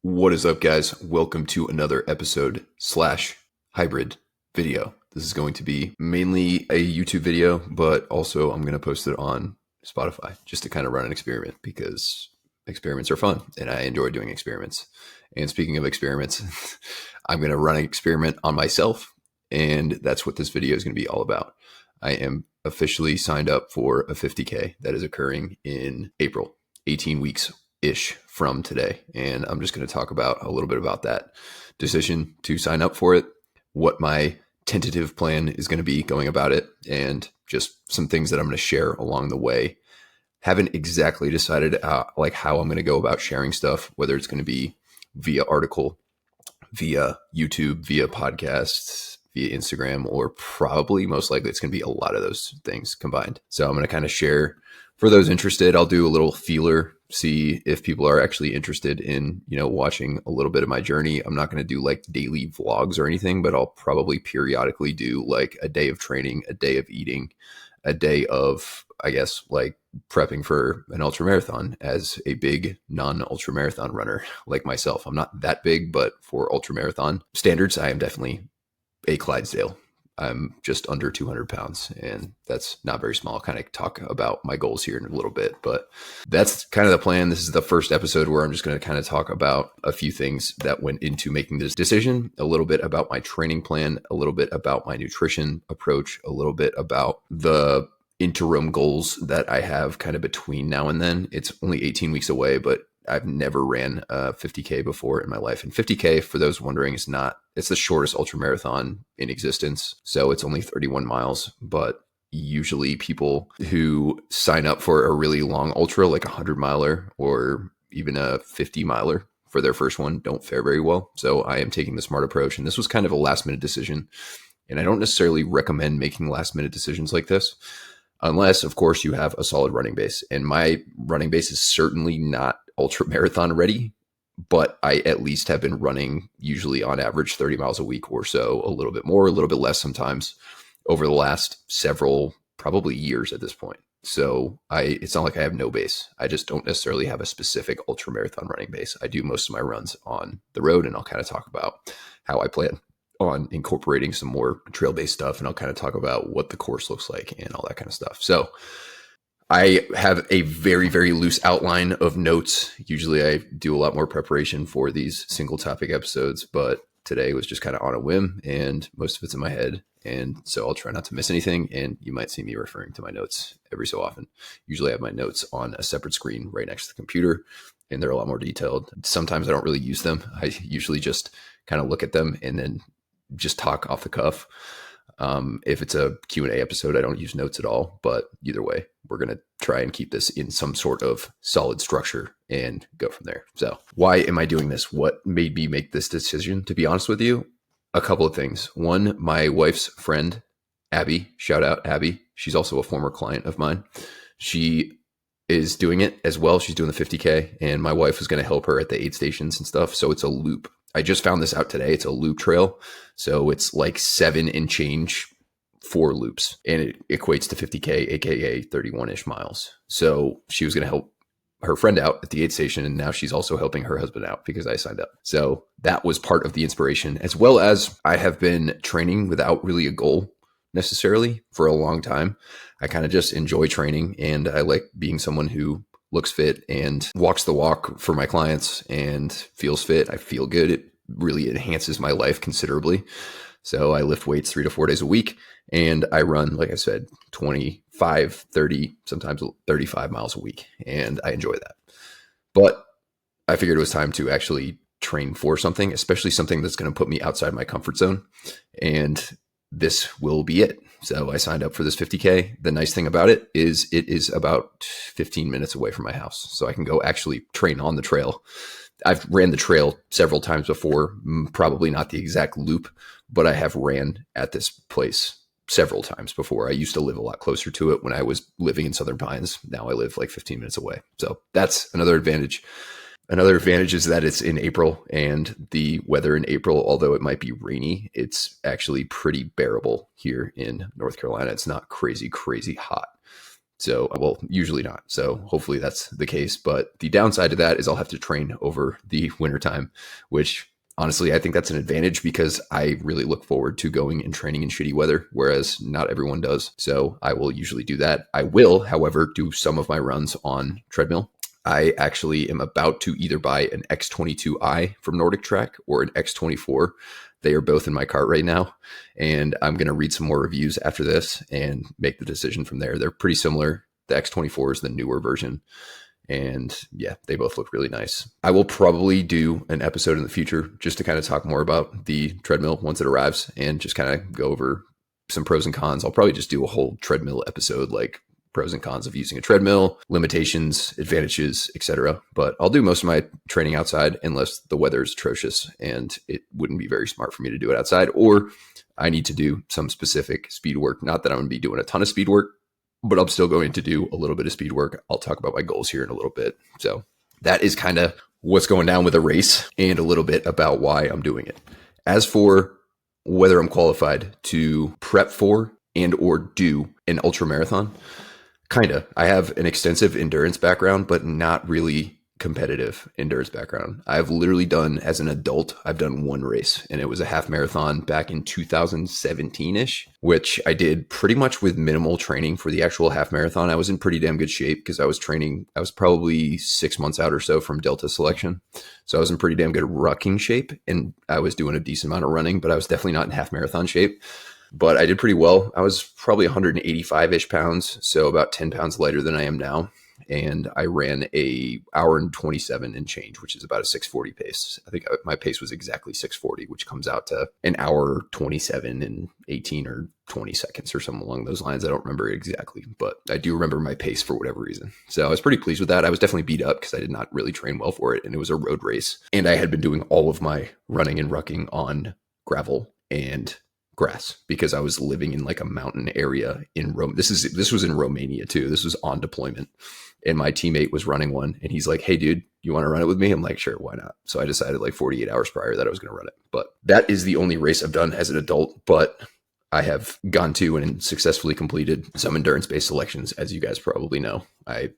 What is up, guys? Welcome to another episode slash hybrid video. This is going to be mainly a YouTube video, but also I'm going to post it on Spotify just to kind of run an experiment because experiments are fun and I enjoy doing experiments. And speaking of experiments, I'm going to run an experiment on myself, and that's what this video is going to be all about. I am officially signed up for a 50K that is occurring in April, 18 weeks-ish from today. And I'm just going to talk about a little bit about that decision to sign up for it, what my tentative plan is going to be going about it, and just some things that I'm going to share along the way. Haven't exactly decided how I'm going to go about sharing stuff, whether it's going to be via article, via YouTube, via podcasts, via Instagram, or probably most likely it's going to be a lot of those things combined. So I'm going to kind of share for those interested. I'll do a little feeler, see if people are actually interested in, watching a little bit of my journey. I'm not going to do like daily vlogs or anything, but I'll probably periodically do like a day of training, a day of eating, a day of, I guess, like prepping for an ultra marathon as a big non-ultra marathon runner like myself. I'm not that big, but for ultra marathon standards, I am definitely a Clydesdale. I'm just under 200 pounds, and that's not very small. I'll kind of talk about my goals here in a little bit, but that's kind of the plan. This is the first episode where I'm just going to kind of talk about a few things that went into making this decision, a little bit about my training plan, a little bit about my nutrition approach, a little bit about the interim goals that I have kind of between now and then. It's only 18 weeks away, but I've never ran a 50K before in my life. And 50K, for those wondering, it's the shortest ultra marathon in existence. So it's only 31 miles. But usually people who sign up for a really long ultra, like a 100-miler or even a 50-miler for their first one, don't fare very well. So I am taking the smart approach. And this was kind of a last-minute decision. And I don't necessarily recommend making last-minute decisions like this, unless, of course, you have a solid running base. And my running base is certainly not ultra marathon ready, but I at least have been running usually on average 30 miles a week or so, a little bit more, a little bit less sometimes, over the last several, probably years at this point. So it's not like I have no base. I just don't necessarily have a specific ultra marathon running base. I do most of my runs on the road, and I'll kind of talk about how I plan on incorporating some more trail-based stuff, and I'll kind of talk about what the course looks like and all that kind of stuff. So I have a very, very loose outline of notes. Usually I do a lot more preparation for these single topic episodes, but today was just kind of on a whim, and most of it's in my head. And so I'll try not to miss anything. And you might see me referring to my notes every so often. Usually I have my notes on a separate screen right next to the computer, and they're a lot more detailed. Sometimes I don't really use them. I usually just kind of look at them and then just talk off the cuff. If it's a Q&A episode, I don't use notes at all, but either way, we're going to try and keep this in some sort of solid structure and go from there. So why am I doing this? What made me make this decision? To be honest with you, a couple of things. One, my wife's friend, Abby, shout out Abby. She's also a former client of mine. She is doing it as well. She's doing the 50K, and my wife was going to help her at the aid stations and stuff. So it's a loop. I just found this out today. It's a loop trail. So it's like 7 and change, 4 loops, and it equates to 50K, AKA 31-ish miles. So she was going to help her friend out at the aid station, and now she's also helping her husband out because I signed up. So that was part of the inspiration, as well as I have been training without really a goal necessarily for a long time. I kind of just enjoy training, and I like being someone who looks fit and walks the walk for my clients and feels fit. I feel good. It really enhances my life considerably. So I lift weights 3 to 4 days a week, and I run, like I said, 25, 30, sometimes 35 miles a week. And I enjoy that. But I figured it was time to actually train for something, especially something that's going to put me outside my comfort zone. And this will be it. So I signed up for this 50K. The nice thing about it is about 15 minutes away from my house. So I can go actually train on the trail. I've ran the trail several times before, probably not the exact loop, but I have ran at this place several times before. I used to live a lot closer to it when I was living in Southern Pines. Now I live like 15 minutes away. So that's another advantage. Another advantage is that it's in April, and the weather in April, although it might be rainy, it's actually pretty bearable here in North Carolina. It's not crazy, crazy hot. So, well, usually not. So hopefully that's the case. But the downside to that is I'll have to train over the wintertime, which honestly, I think that's an advantage because I really look forward to going and training in shitty weather, whereas not everyone does. So I will usually do that. I will, however, do some of my runs on treadmill. I actually am about to either buy an X22i from Nordic Track or an X24. They are both in my cart right now, and I'm going to read some more reviews after this and make the decision from there. They're pretty similar. The X24 is the newer version, and yeah, they both look really nice. I will probably do an episode in the future just to kind of talk more about the treadmill once it arrives and just kind of go over some pros and cons. I'll probably just do a whole treadmill episode, like pros and cons of using a treadmill, limitations, advantages, etc. But I'll do most of my training outside unless the weather is atrocious and it wouldn't be very smart for me to do it outside, or I need to do some specific speed work. Not that I'm going to be doing a ton of speed work, but I'm still going to do a little bit of speed work. I'll talk about my goals here in a little bit. So that is kind of what's going down with a race and a little bit about why I'm doing it. As for whether I'm qualified to prep for and or do an ultra marathon, kind of. I have an extensive endurance background, but not really competitive endurance background. I've literally done, as an adult, I've done one race, and it was a half marathon back in 2017-ish, which I did pretty much with minimal training for the actual half marathon. I was in pretty damn good shape because I was training. I was probably 6 months out or so from Delta selection. So I was in pretty damn good rucking shape, and I was doing a decent amount of running, but I was definitely not in half marathon shape. But I did pretty well. I was probably 185-ish pounds, so about 10 pounds lighter than I am now. And I ran a hour and 27 and change, which is about a 6:40 pace. I think my pace was exactly 6:40, which comes out to an hour 27 and 18 or 20 seconds or something along those lines. I don't remember exactly, but I do remember my pace for whatever reason. So I was pretty pleased with that. I was definitely beat up because I did not really train well for it, and it was a road race. And I had been doing all of my running and rucking on gravel and grass because I was living in like a mountain area in Rome. This was in Romania too. This was on deployment, and my teammate was running one, and he's like, "Hey dude, you want to run it with me?" I'm like, "Sure, why not?" So I decided like 48 hours prior that I was going to run it. But that is the only race I've done as an adult, but I have gone to and successfully completed some endurance-based selections, as you guys probably know. I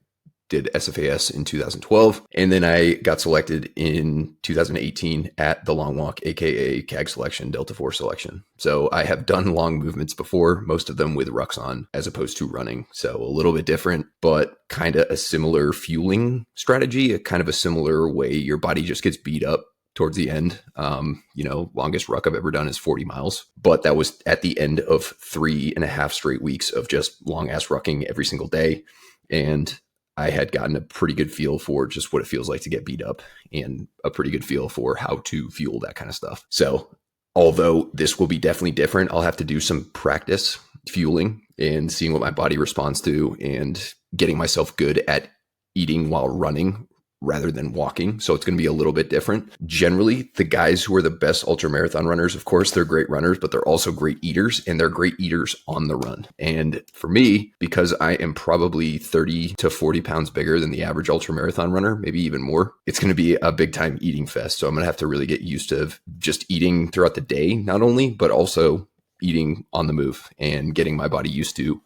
did SFAS in 2012, and then I got selected in 2018 at the Long Walk, aka CAG selection, Delta 4 selection. So I have done long movements before, most of them with rucks on as opposed to running. So a little bit different, but kind of a similar fueling strategy, a kind of a similar way your body just gets beat up towards the end. Longest ruck I've ever done is 40 miles, but that was at the end of 3.5 straight weeks of just long ass rucking every single day. And I had gotten a pretty good feel for just what it feels like to get beat up and a pretty good feel for how to fuel that kind of stuff. So although this will be definitely different, I'll have to do some practice fueling and seeing what my body responds to and getting myself good at eating while running rather than walking. So it's going to be a little bit different. Generally, the guys who are the best ultra marathon runners, of course, they're great runners, but they're also great eaters, and they're great eaters on the run. And for me, because I am probably 30 to 40 pounds bigger than the average ultra marathon runner, maybe even more, it's going to be a big time eating fest. So I'm going to have to really get used to just eating throughout the day, not only, but also eating on the move and getting my body used to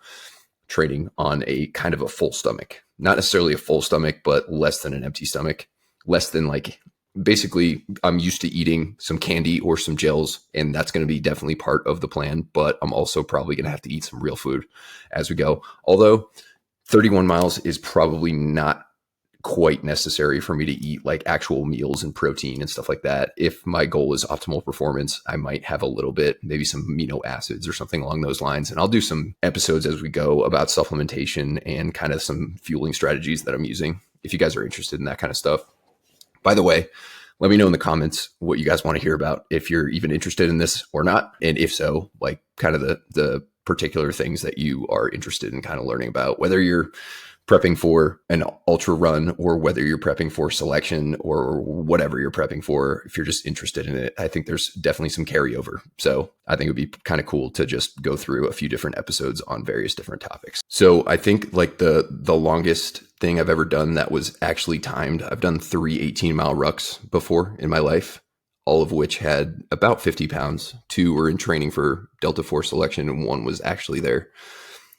training on a kind of a full stomach. Not necessarily a full stomach, but less than an empty stomach. Less than basically I'm used to eating some candy or some gels, and that's going to be definitely part of the plan, but I'm also probably going to have to eat some real food as we go. Although 31 miles is probably not quite necessary for me to eat like actual meals and protein and stuff like that. If my goal is optimal performance, I might have a little bit, maybe some amino acids or something along those lines. And I'll do some episodes as we go about supplementation and kind of some fueling strategies that I'm using if you guys are interested in that kind of stuff. By the way, let me know in the comments what you guys want to hear about, if you're even interested in this or not. And if so, like kind of the particular things that you are interested in kind of learning about, whether you're prepping for an ultra run or whether you're prepping for selection or whatever you're prepping for. If you're just interested in it, I think there's definitely some carryover. So I think it would be kind of cool to just go through a few different episodes on various different topics. So I think like the longest thing I've ever done that was actually timed, I've done 3 18-mile rucks before in my life, all of which had about 50 pounds. 2 were in training for Delta 4 selection and 1 was actually there.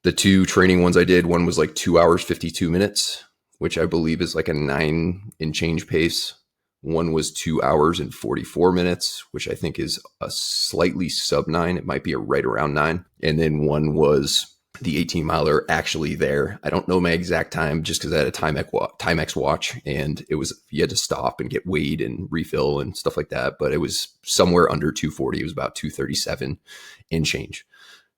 The 2 training ones I did, one was like 2 hours, 52 minutes, which I believe is like a 9 and change pace. One was 2 hours and 44 minutes, which I think is a slightly sub 9. It might be right around 9. And then one was the 18 miler actually there. I don't know my exact time just because I had a Timex watch, and it was, you had to stop and get weighed and refill and stuff like that. But it was somewhere under 240. It was about 237 and change.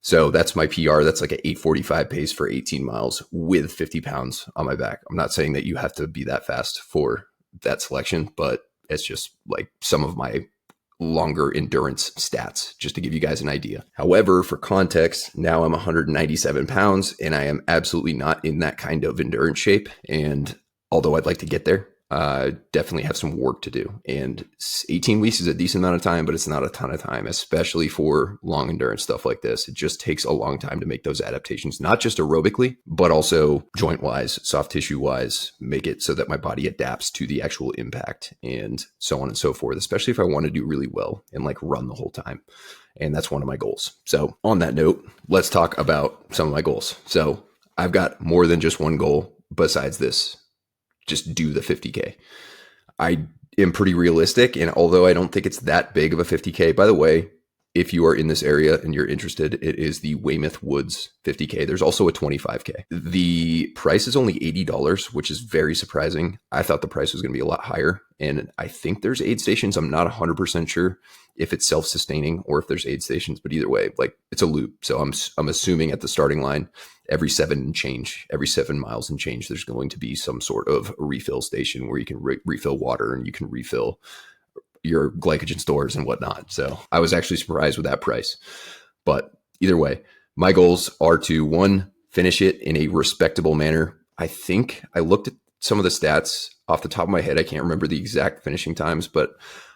So that's my PR. That's like an 8:45 pace for 18 miles with 50 pounds on my back. I'm not saying that you have to be that fast for that selection, but it's just like some of my longer endurance stats, just to give you guys an idea. However, for context, now I'm 197 pounds and I am absolutely not in that kind of endurance shape. And although I'd like to get there, definitely have some work to do. And 18 weeks is a decent amount of time, but it's not a ton of time, especially for long endurance stuff like this. It just takes a long time to make those adaptations, not just aerobically, but also joint wise, soft tissue wise, make it so that my body adapts to the actual impact and so on and so forth, especially if I want to do really well and like run the whole time. And that's one of my goals. So on that note, let's talk about some of my goals. So I've got more than just one goal besides this. Just do the 50K. I am pretty realistic. And although I don't think it's that big of a 50K, by the way, if you are in this area and you're interested, it is the Weymouth Woods 50K. There's also a 25K. The price is only $80, which is very surprising. I thought the price was going to be a lot higher. And I think there's aid stations. I'm not 100% sure if it's self-sustaining or if there's aid stations, but either way, like it's a loop. So I'm assuming at the starting line, every 7 miles and change, there's going to be some sort of refill station where you can refill water and you can refill your glycogen stores and whatnot. So I was actually surprised with that price. But either way, my goals are to, 1, finish it in a respectable manner. I think I looked at some of the stats off the top of my head. I can't remember the exact finishing times, but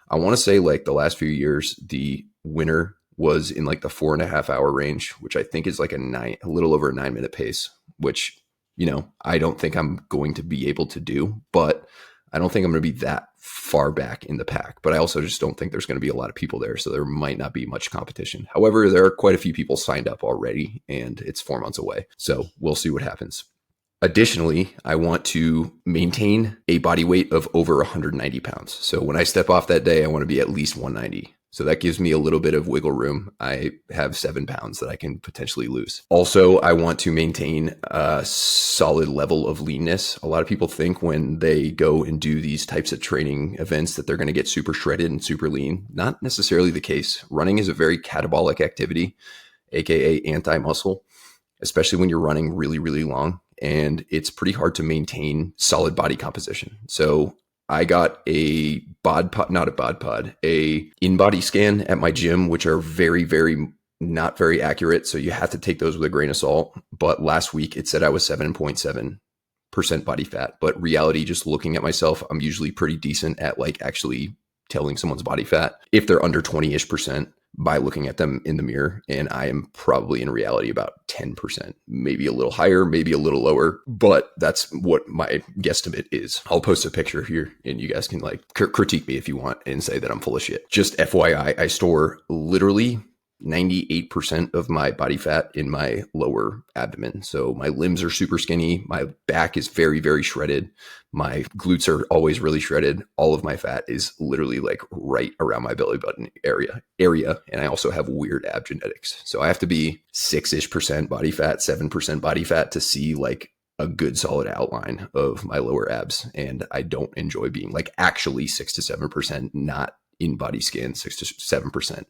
I want to say like the last few years, the winner was in like the 4.5 hour range, which I think is like a little over a 9-minute pace, which, you know, I don't think I'm going to be able to do, but I don't think I'm going to be that far back in the pack. But I also just don't think there's going to be a lot of people there. So there might not be much competition. However, there are quite a few people signed up already and it's 4 months away. So we'll see what happens. Additionally, I want to maintain a body weight of over 190 pounds. So when I step off that day, I want to be at least 190. So that gives me a little bit of wiggle room. I have 7 pounds that I can potentially lose. Also, I want to maintain a solid level of leanness. A lot of people think when they go and do these types of training events that they're going to get super shredded and super lean. Not necessarily the case. Running is a very catabolic activity, aka anti-muscle, especially when you're running really, really long. And it's pretty hard to maintain solid body composition. So I got a in-body scan at my gym, which are very, very not very accurate. So you have to take those with a grain of salt. But last week it said I was 7.7% body fat. But reality, just looking at myself, I'm usually pretty decent at like actually telling someone's body fat if they're under 20-ish% by looking at them in the mirror. And I am probably in reality about 10%, maybe a little higher, maybe a little lower, but that's what my guesstimate is. I'll post a picture here and you guys can like critique me if you want and say that I'm full of shit. Just FYI, I store literally 98% of my body fat in my lower abdomen. So my limbs are super skinny. My back is very, very shredded. My glutes are always really shredded. All of my fat is literally like right around my belly button area. And I also have weird ab genetics. So I have to be 6-ish% body fat, 7% body fat to see like a good solid outline of my lower abs. And I don't enjoy being like actually 6 to 7%, not in body scan, 6 to 7%.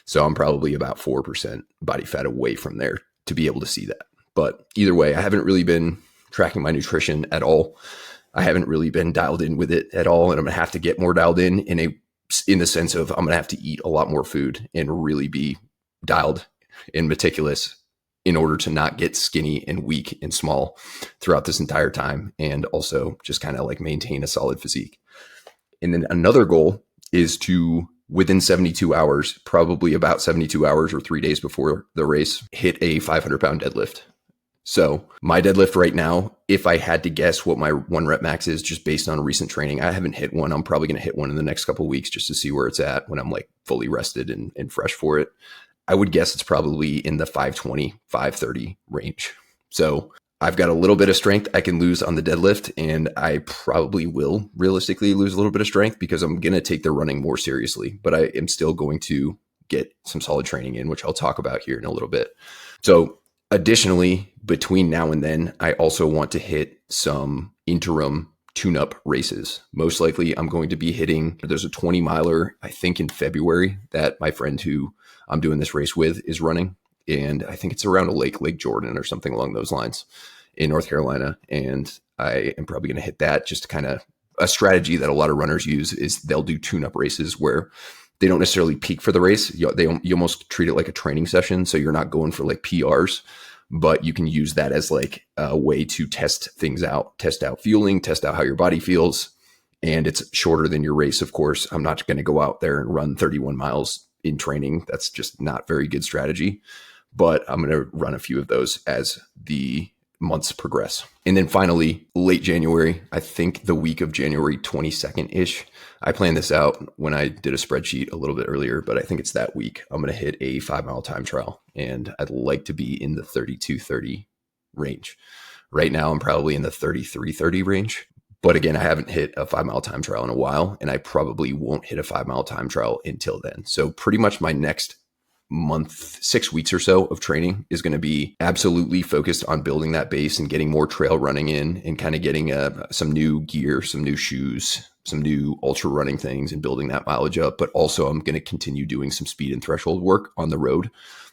So I'm probably about 4% body fat away from there to be able to see that. But either way, I haven't really been tracking my nutrition at all. I haven't really been dialed in with it at all. And I'm going to have to get more dialed in the sense of I'm going to have to eat a lot more food and really be dialed and meticulous in order to not get skinny and weak and small throughout this entire time. And also just kind of like maintain a solid physique. And then another goal is to, within 72 hours, probably about 72 hours or 3 days before the race, hit a 500-pound deadlift. So my deadlift right now, if I had to guess what my 1 rep max is just based on recent training, I haven't hit one. I'm probably going to hit one in the next couple of weeks just to see where it's at when I'm like fully rested and fresh for it. I would guess it's probably in the 520, 530 range. So I've got a little bit of strength I can lose on the deadlift, and I probably will realistically lose a little bit of strength because I'm going to take the running more seriously, but I am still going to get some solid training in, which I'll talk about here in a little bit. So additionally, between now and then, I also want to hit some interim tune-up races. Most likely I'm going to be hitting, there's a 20 miler, I think in February, that my friend who I'm doing this race with is running. And I think it's around a Lake Jordan or something along those lines in North Carolina. And I am probably going to hit that. Just kind of a strategy that a lot of runners use is they'll do tune-up races where they don't necessarily peak for the race. You almost treat it like a training session. So you're not going for like PRs, but you can use that as like a way to test things out, test out fueling, test out how your body feels. And it's shorter than your race. Of course, I'm not going to go out there and run 31 miles in training. That's just not very good strategy. But I'm going to run a few of those as the months progress. And then finally, late January, I think the week of January 22nd-ish, I planned this out when I did a spreadsheet a little bit earlier, but I think it's that week. I'm going to hit a 5-mile time trial, and I'd like to be in the 32:30 range. Right now, I'm probably in the 33:30 range. But again, I haven't hit a 5-mile time trial in a while, and I probably won't hit a 5-mile time trial until then. So pretty much my next month, 6 weeks or so of training is going to be absolutely focused on building that base and getting more trail running in and kind of getting some new gear, some new shoes, some new ultra running things and building that mileage up. But also I'm going to continue doing some speed and threshold work on the road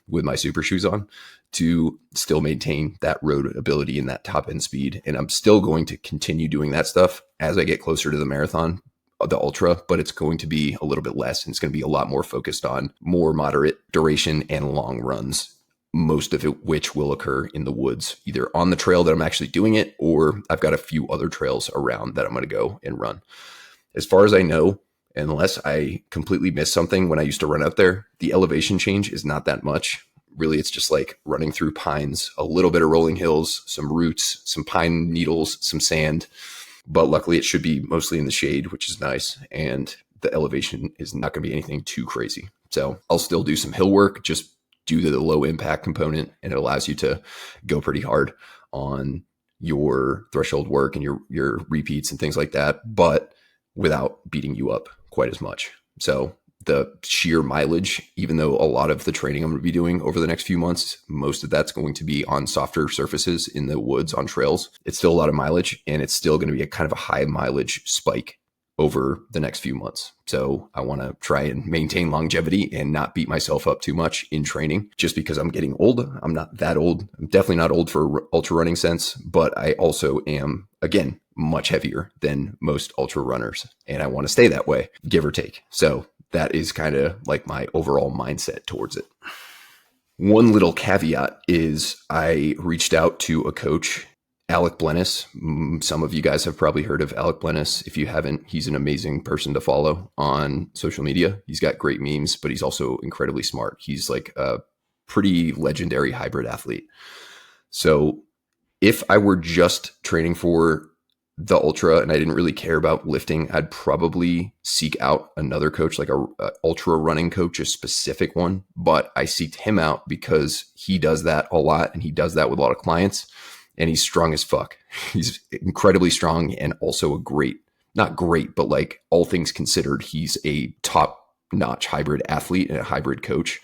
with my super shoes on to still maintain that road ability and that top end speed. And I'm still going to continue doing that stuff as I get closer to the marathon, the ultra, but it's going to be a little bit less. And it's going to be a lot more focused on more moderate duration and long runs, most of it which will occur in the woods, either on the trail that I'm actually doing it, or I've got a few other trails around that I'm going to go and run. As far as I know, unless I completely missed something when I used to run out there, the elevation change is not that much. Really, it's just like running through pines, a little bit of rolling hills, some roots, some pine needles, some sand. But luckily, it should be mostly in the shade, which is nice. And the elevation is not going to be anything too crazy. So I'll still do some hill work just due to the low impact component. And it allows you to go pretty hard on your threshold work and your repeats and things like that, but without beating you up quite as much. So the sheer mileage, even though a lot of the training I'm going to be doing over the next few months, most of that's going to be on softer surfaces in the woods on trails. It's still a lot of mileage, and it's still going to be a kind of a high mileage spike over the next few months. So I want to try and maintain longevity and not beat myself up too much in training just because I'm getting old. I'm not that old. I'm definitely not old for ultra running sense, but I also am, again, much heavier than most ultra runners. And I want to stay that way, give or take. So that is kind of like my overall mindset towards it. One little caveat is I reached out to a coach, Alec Blennis. Some of you guys have probably heard of Alec Blennis. If you haven't, he's an amazing person to follow on social media. He's got great memes, but he's also incredibly smart. He's like a pretty legendary hybrid athlete. So if I were just training for the ultra and I didn't really care about lifting, I'd probably seek out another coach, like a ultra running coach, a specific one. But I seeked him out because he does that a lot, and he does that with a lot of clients, and he's strong as fuck. He's incredibly strong and also a great, not great, but like all things considered, he's a top notch hybrid athlete and a hybrid coach.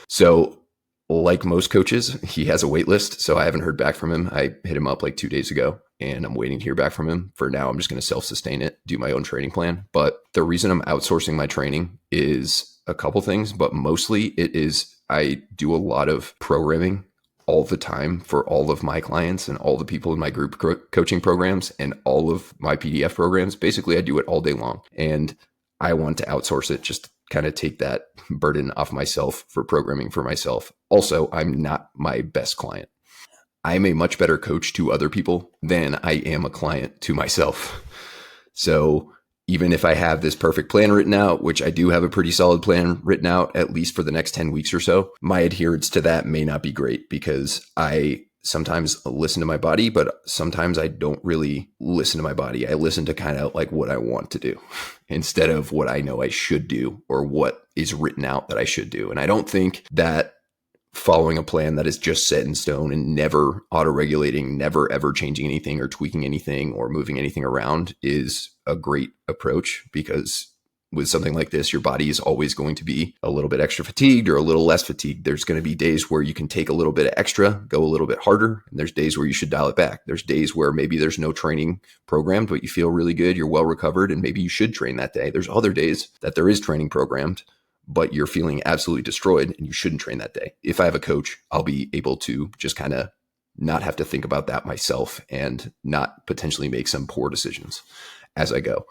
So like most coaches, he has a wait list. So I haven't heard back from him. I hit him up like 2 days ago, and I'm waiting to hear back from him. For now, I'm just going to self-sustain it, do my own training plan. But the reason I'm outsourcing my training is a couple things, but mostly it is I do a lot of programming all the time for all of my clients and all the people in my group coaching programs and all of my PDF programs. Basically, I do it all day long, and I want to outsource it, just kind of take that burden off myself for programming for myself. Also, I'm not my best client. I'm a much better coach to other people than I am a client to myself. So even if I have this perfect plan written out, which I do have a pretty solid plan written out, at least for the next 10 weeks or so, my adherence to that may not be great because I sometimes listen to my body, but sometimes I don't really listen to my body. I listen to kind of like what I want to do instead of what I know I should do or what is written out that I should do. And I don't think that following a plan that is just set in stone and never auto-regulating, never ever changing anything or tweaking anything or moving anything around is a great approach, because with something like this, your body is always going to be a little bit extra fatigued or a little less fatigued. There's going to be days where you can take a little bit of extra, go a little bit harder. And there's days where you should dial it back. There's days where maybe there's no training programmed, but you feel really good. You're well recovered, and maybe you should train that day. There's other days that there is training programmed, but you're feeling absolutely destroyed and you shouldn't train that day. If I have a coach, I'll be able to just kind of not have to think about that myself and not potentially make some poor decisions as I go.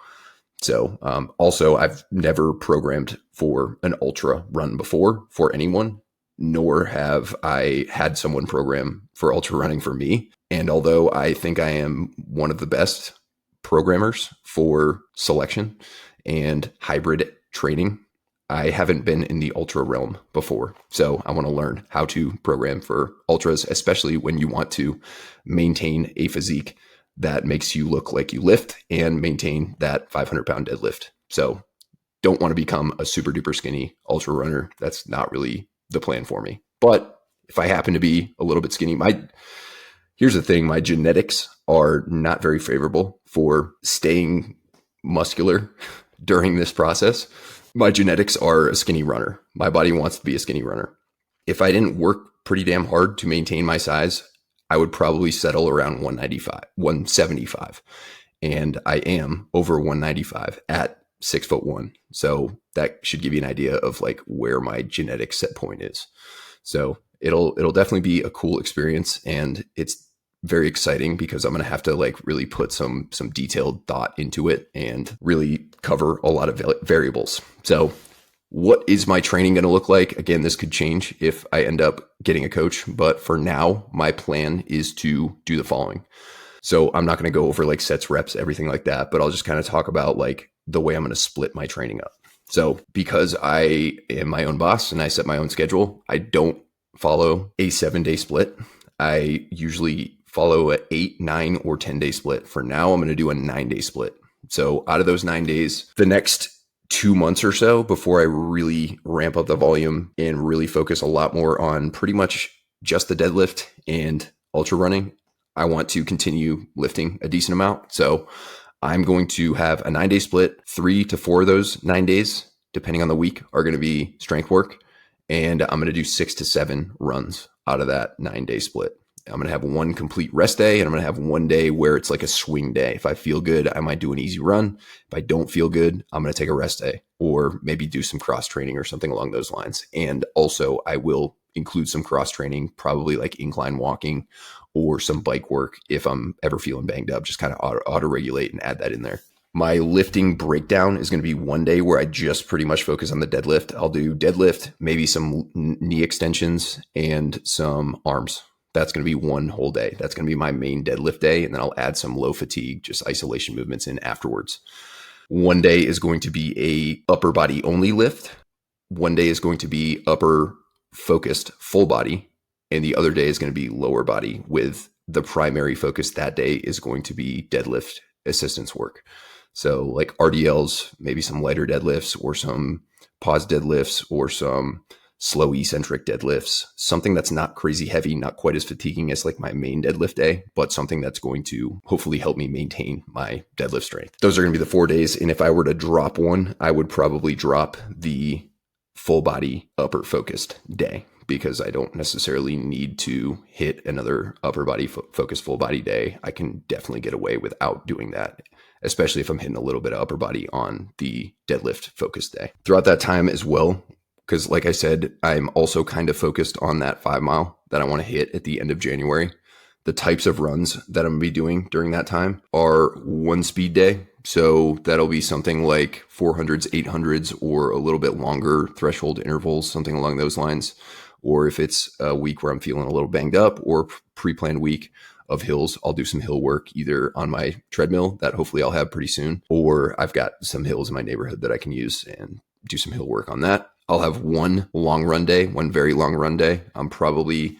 So also, I've never programmed for an ultra run before for anyone, nor have I had someone program for ultra running for me. And although I think I am one of the best programmers for selection and hybrid training, I haven't been in the ultra realm before. So I want to learn how to program for ultras, especially when you want to maintain a physique that makes you look like you lift and maintain that 500-pound deadlift. So don't want to become a super duper skinny ultra runner. That's not really the plan for me. But if I happen to be a little bit skinny, here's the thing, my genetics are not very favorable for staying muscular during this process. My genetics are a skinny runner. My body wants to be a skinny runner. If I didn't work pretty damn hard to maintain my size, I would probably settle around 175. And I am over 195 at 6'1". So that should give you an idea of like where my genetic set point is. So it'll definitely be a cool experience, and it's very exciting because I'm going to have to like really put some detailed thought into it and really cover a lot of variables. So what is my training going to look like? Again, this could change if I end up getting a coach, but for now, my plan is to do the following. So I'm not going to go over like sets, reps, everything like that, but I'll just kind of talk about like the way I'm going to split my training up. So because I am my own boss and I set my own schedule, I don't follow a 7-day split. I usually follow a 8, 9, or 10-day split. For now, I'm going to do a 9-day split. So out of those 9 days, the next 2 months or so before I really ramp up the volume and really focus a lot more on pretty much just the deadlift and ultra running, I want to continue lifting a decent amount. So I'm going to have a 9-day split. 3 to 4 of those 9 days, depending on the week, are going to be strength work. And I'm going to do 6 to 7 runs out of that 9-day split. I'm going to have one complete rest day, and I'm going to have one day where it's like a swing day. If I feel good, I might do an easy run. If I don't feel good, I'm going to take a rest day or maybe do some cross training or something along those lines. And also I will include some cross training, probably like incline walking or some bike work if I'm ever feeling banged up, just kind of auto regulate and add that in there. My lifting breakdown is going to be one day where I just pretty much focus on the deadlift. I'll do deadlift, maybe some knee extensions and some arms. That's going to be one whole day. That's going to be my main deadlift day. And then I'll add some low fatigue, just isolation movements in afterwards. One day is going to be a upper body only lift. One day is going to be upper focused full body. And the other day is going to be lower body, with the primary focus that day is going to be deadlift assistance work. So like RDLs, maybe some lighter deadlifts or some pause deadlifts or some slow eccentric deadlifts, something that's not crazy heavy, not quite as fatiguing as like my main deadlift day, but something that's going to hopefully help me maintain my deadlift strength. Those are going to be the 4 days. And if I were to drop one, I would probably drop the full body upper focused day, because I don't necessarily need to hit another upper body focused full body day. I can definitely get away without doing that, especially if I'm hitting a little bit of upper body on the deadlift focused day. Throughout that time as well, because like I said, I'm also kind of focused on that 5 mile that I want to hit at the end of January. The types of runs that I'm going to be doing during that time are one speed day. So that'll be something like 400s, 800s, or a little bit longer threshold intervals, something along those lines. Or if it's a week where I'm feeling a little banged up, or pre-planned week of hills, I'll do some hill work either on my treadmill that hopefully I'll have pretty soon, or I've got some hills in my neighborhood that I can use and do some hill work on that. I'll have one long run day, one very long run day. I'm probably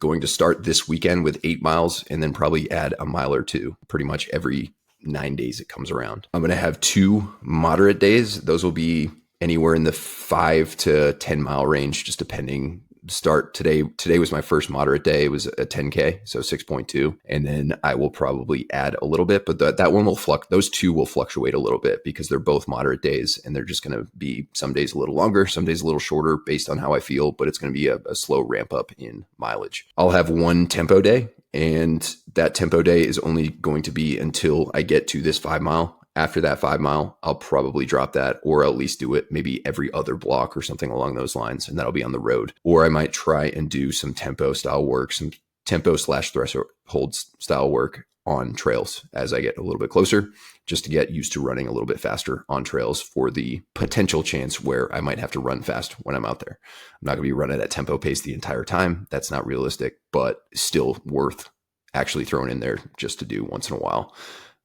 going to start this weekend with 8 miles and then probably add a mile or two pretty much every 9 days it comes around. I'm going to have 2 moderate days. Those will be anywhere in the 5 to 10 mile range, just depending. Start today. Today was my first moderate day. It was a 10K, so 6.2. And then I will probably add a little bit, but that one will those two will fluctuate a little bit because they're both moderate days and they're just going to be some days a little longer, some days a little shorter based on how I feel, but it's going to be a slow ramp up in mileage. I'll have 1 tempo day, and that tempo day is only going to be until I get to this 5 mile. After that 5 mile, I'll probably drop that, or at least do it maybe every other block or something along those lines. And that'll be on the road. Or I might try and do some tempo style work, some tempo / threshold style work on trails as I get a little bit closer, just to get used to running a little bit faster on trails for the potential chance where I might have to run fast when I'm out there. I'm not going to be running at tempo pace the entire time. That's not realistic, but still worth actually throwing in there just to do once in a while.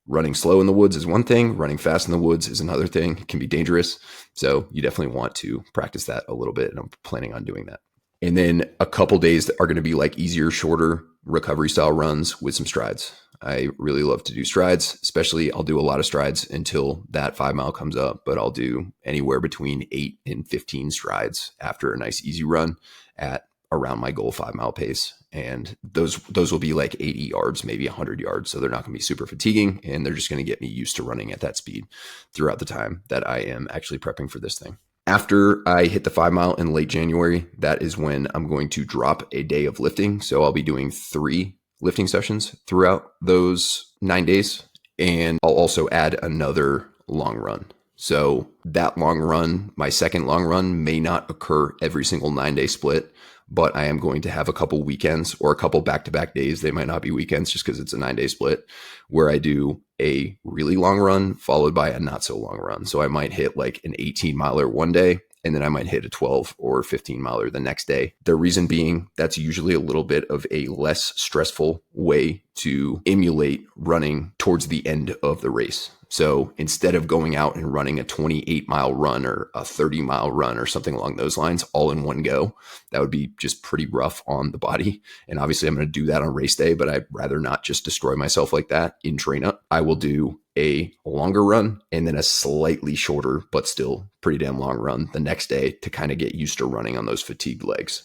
Running slow in the woods is one thing. Running fast in the woods is another thing. It can be dangerous. So you definitely want to practice that a little bit. And I'm planning on doing that. And then a couple days that are going to be like easier, shorter recovery style runs with some strides. I really love to do strides, especially I'll do a lot of strides until that 5 mile comes up, but I'll do anywhere between 8 and 15 strides after a nice easy run at around my goal 5 mile pace. And those will be like 80 yards, maybe 100 yards. So they're not going to be super fatiguing, and they're just going to get me used to running at that speed throughout the time that I am actually prepping for this thing. After I hit the 5 mile in late January, that is when I'm going to drop a day of lifting. So I'll be doing 3 lifting sessions throughout those 9 days. And I'll also add another long run. So that long run, my second long run, may not occur every single 9-day split, but I am going to have a couple weekends or a couple back-to-back days. They might not be weekends just because it's a 9-day split, where I do a really long run followed by a not so long run. So I might hit like an 18 miler one day, and then I might hit a 12 or 15 miler the next day. The reason being, that's usually a little bit of a less stressful way to emulate running towards the end of the race. So instead of going out and running a 28 mile run or a 30 mile run or something along those lines all in one go, that would be just pretty rough on the body. And obviously I'm going to do that on race day, but I'd rather not just destroy myself like that in train up. I will do a longer run and then a slightly shorter, but still pretty damn long run the next day to kind of get used to running on those fatigued legs.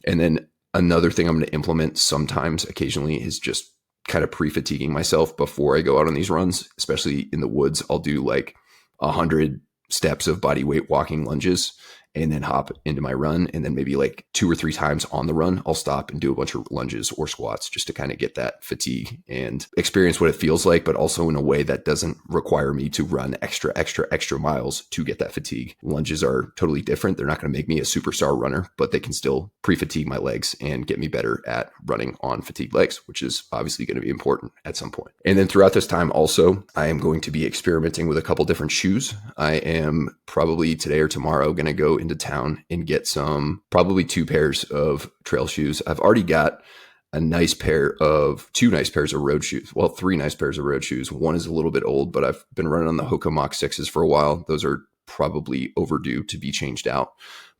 And then another thing I'm going to implement sometimes occasionally is just kind of pre-fatiguing myself before I go out on these runs, especially in the woods. I'll do like 100 steps of body weight walking lunges and then hop into my run. And then maybe like 2 or 3 times on the run, I'll stop and do a bunch of lunges or squats just to kind of get that fatigue and experience what it feels like, but also in a way that doesn't require me to run extra miles to get that fatigue. Lunges are totally different. They're not going to make me a superstar runner, but they can still pre-fatigue my legs and get me better at running on fatigued legs, which is obviously going to be important at some point. And then throughout this time also, I am going to be experimenting with a couple different shoes. I am probably today or tomorrow going to go into town and get probably 2 pairs of trail shoes. I've already got two nice pairs of road shoes. Well, 3 nice pairs of road shoes. One is a little bit old, but I've been running on the Hoka Mach 6s for a while. Those are probably overdue to be changed out,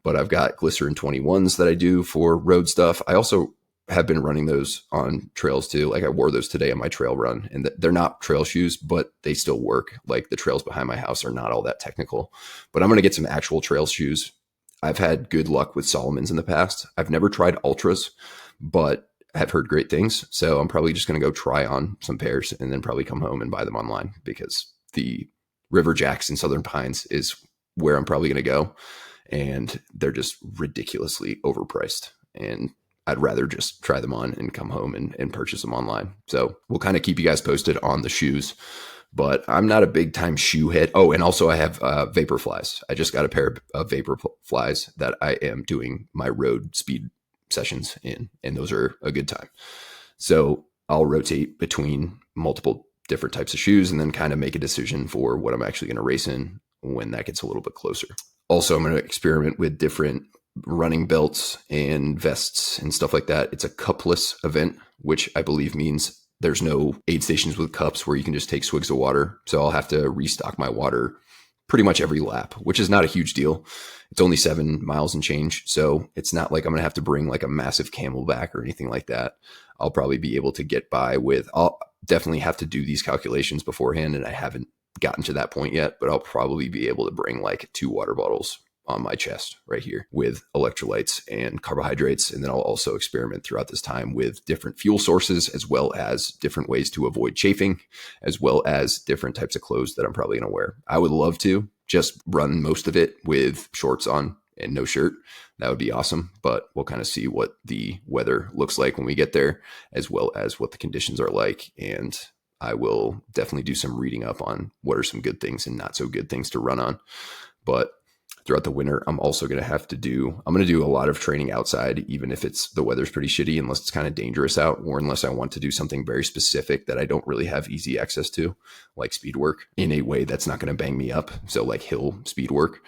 but I've got Glycerin 21s that I do for road stuff. I also have been running those on trails too. Like I wore those today on my trail run, and they're not trail shoes, but they still work. Like the trails behind my house are not all that technical, but I'm going to get some actual trail shoes. I've had good luck with Solomon's in the past. I've never tried Ultras, but I've heard great things. So I'm probably just going to go try on some pairs and then probably come home and buy them online, because the River Jacks and Southern Pines is where I'm probably going to go. And they're just ridiculously overpriced. And I'd rather just try them on and come home and purchase them online. So we'll kind of keep you guys posted on the shoes, but I'm not a big time shoe head. Oh, and also I have Vaporflies. I just got a pair of Vaporflies that I am doing my road speed sessions in, and those are a good time. So I'll rotate between multiple different types of shoes and then kind of make a decision for what I'm actually going to race in when that gets a little bit closer. Also, I'm going to experiment with different running belts and vests and stuff like that. It's a cupless event, which I believe means there's no aid stations with cups where you can just take swigs of water. So I'll have to restock my water pretty much every lap, which is not a huge deal. It's only 7 miles and change. So it's not like I'm going to have to bring like a massive camelback or anything like that. I'll probably be able to get by with, I'll definitely have to do these calculations beforehand. And I haven't gotten to that point yet, but I'll probably be able to bring like 2 water bottles on my chest right here with electrolytes and carbohydrates. And then I'll also experiment throughout this time with different fuel sources, as well as different ways to avoid chafing, as well as different types of clothes that I'm probably going to wear. I would love to just run most of it with shorts on and no shirt. That would be awesome, but we'll kind of see what the weather looks like when we get there, as well as what the conditions are like. And I will definitely do some reading up on what are some good things and not so good things to run on. But throughout the winter, I'm also going to do a lot of training outside, even if the weather's pretty shitty, unless it's kind of dangerous out, or unless I want to do something very specific that I don't really have easy access to, like speed work in a way that's not going to bang me up. So like hill speed work,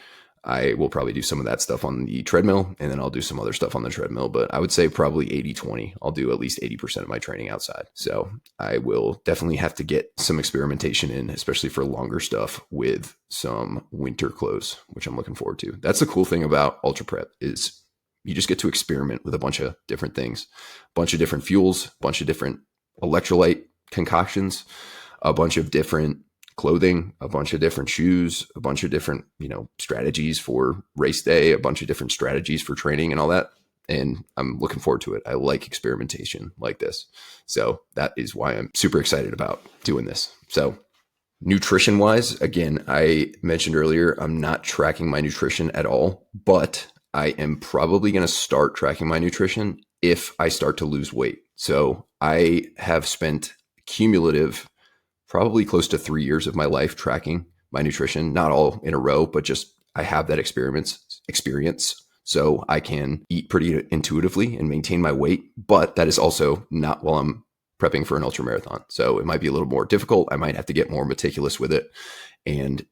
I will probably do some of that stuff on the treadmill, and then I'll do some other stuff on the treadmill. But I would say probably 80-20. I'll do at least 80% of my training outside. So I will definitely have to get some experimentation in, especially for longer stuff with some winter clothes, which I'm looking forward to. That's the cool thing about Ultra Prep is you just get to experiment with a bunch of different things, a bunch of different fuels, a bunch of different electrolyte concoctions, a bunch of different clothing, a bunch of different shoes, a bunch of different, strategies for race day, a bunch of different strategies for training and all that. And I'm looking forward to it. I like experimentation like this. So that is why I'm super excited about doing this. So nutrition wise, again, I mentioned earlier, I'm not tracking my nutrition at all, but I am probably going to start tracking my nutrition if I start to lose weight. So I have spent cumulative probably close to 3 years of my life tracking my nutrition, not all in a row, but just I have that experience. So I can eat pretty intuitively and maintain my weight, but that is also not while I'm prepping for an ultra marathon. So it might be a little more difficult. I might have to get more meticulous with it. And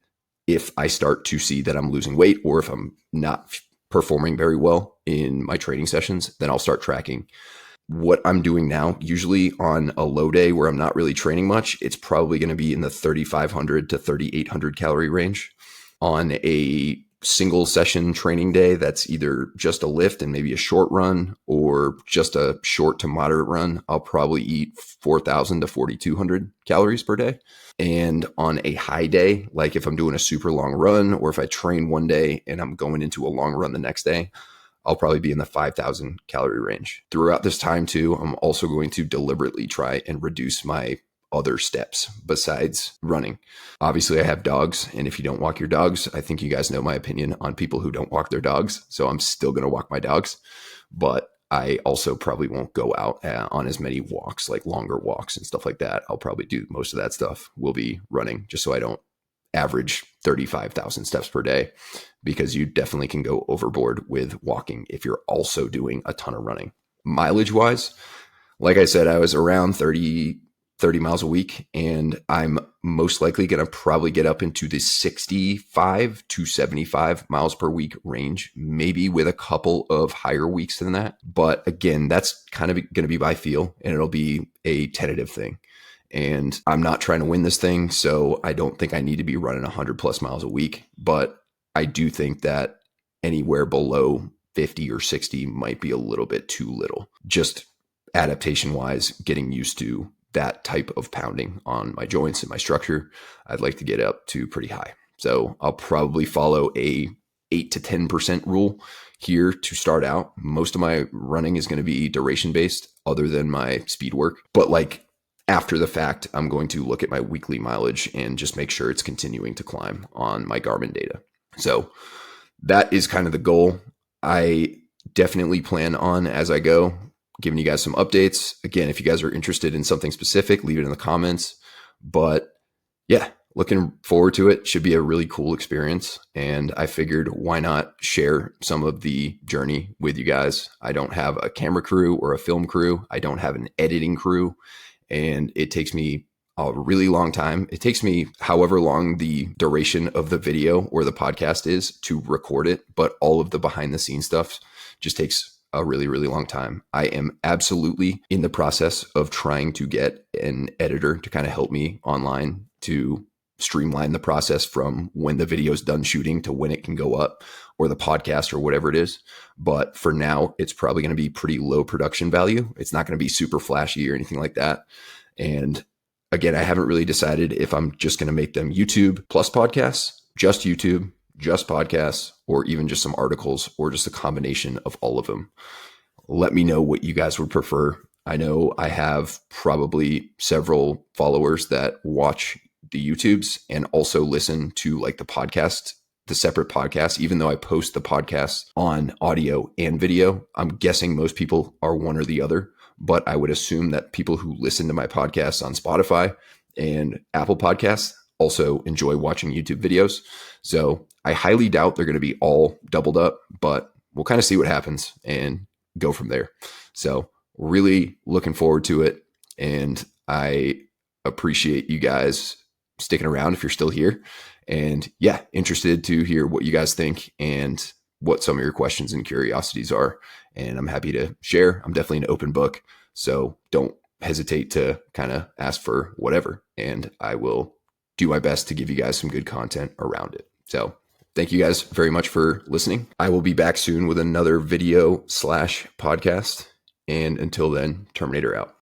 if I start to see that I'm losing weight, or if I'm not performing very well in my training sessions, then I'll start tracking. What I'm doing now, usually on a low day where I'm not really training much, it's probably going to be in the 3,500 to 3,800 calorie range. On a single session training day, that's either just a lift and maybe a short run, or just a short to moderate run, I'll probably eat 4,000 to 4,200 calories per day. And on a high day, like if I'm doing a super long run, or if I train one day and I'm going into a long run the next day, I'll probably be in the 5,000 calorie range. Throughout this time too, I'm also going to deliberately try and reduce my other steps besides running. Obviously, I have dogs, and if you don't walk your dogs, I think you guys know my opinion on people who don't walk their dogs. So I'm still going to walk my dogs, but I also probably won't go out on as many walks, like longer walks and stuff like that. I'll probably do most of that stuff. We'll be running just so I don't average 35,000 steps per day, because you definitely can go overboard with walking if you're also doing a ton of running. Mileage wise, like I said, I was around 30 miles a week, and I'm most likely going to probably get up into the 65 to 75 miles per week range, maybe with a couple of higher weeks than that. But again, that's kind of going to be by feel, and it'll be a tentative thing. And I'm not trying to win this thing, so I don't think I need to be running 100 plus miles a week. But I do think that anywhere below 50 or 60 might be a little bit too little, just adaptation wise, getting used to that type of pounding on my joints and my structure. I'd like to get up to pretty high. So I'll probably follow a 8 to 10% rule here to start out. Most of my running is going to be duration based, other than my speed work. But like after the fact, I'm going to look at my weekly mileage and just make sure it's continuing to climb on my Garmin data. So that is kind of the goal. I definitely plan on, as I go, giving you guys some updates. Again, if you guys are interested in something specific, leave it in the comments. But yeah, looking forward to it. Should be a really cool experience. And I figured, why not share some of the journey with you guys? I don't have a camera crew or a film crew. I don't have an editing crew. And it takes me a really long time. It takes me however long the duration of the video or the podcast is to record it. But all of the behind the scenes stuff just takes a really, really long time. I am absolutely in the process of trying to get an editor to kind of help me online to streamline the process from when the video is done shooting to when it can go up, or the podcast or whatever it is. But for now, it's probably going to be pretty low production value. It's not going to be super flashy or anything like that. And again, I haven't really decided if I'm just going to make them YouTube plus podcasts, just YouTube, just podcasts, or even just some articles, or just a combination of all of them. Let me know what you guys would prefer. I know I have probably several followers that watch the YouTubes and also listen to like the podcast, the separate podcast, even though I post the podcast on audio and video. I'm guessing most people are one or the other, but I would assume that people who listen to my podcasts on Spotify and Apple Podcasts also enjoy watching YouTube videos. So I highly doubt they're going to be all doubled up, but we'll kind of see what happens and go from there. So really looking forward to it. And I appreciate you guys sticking around if you're still here. And yeah, interested to hear what you guys think and what some of your questions and curiosities are. And I'm happy to share. I'm definitely an open book. So don't hesitate to kind of ask for whatever. And I will do my best to give you guys some good content around it. So thank you guys very much for listening. I will be back soon with another video / podcast. And until then, Terminator out.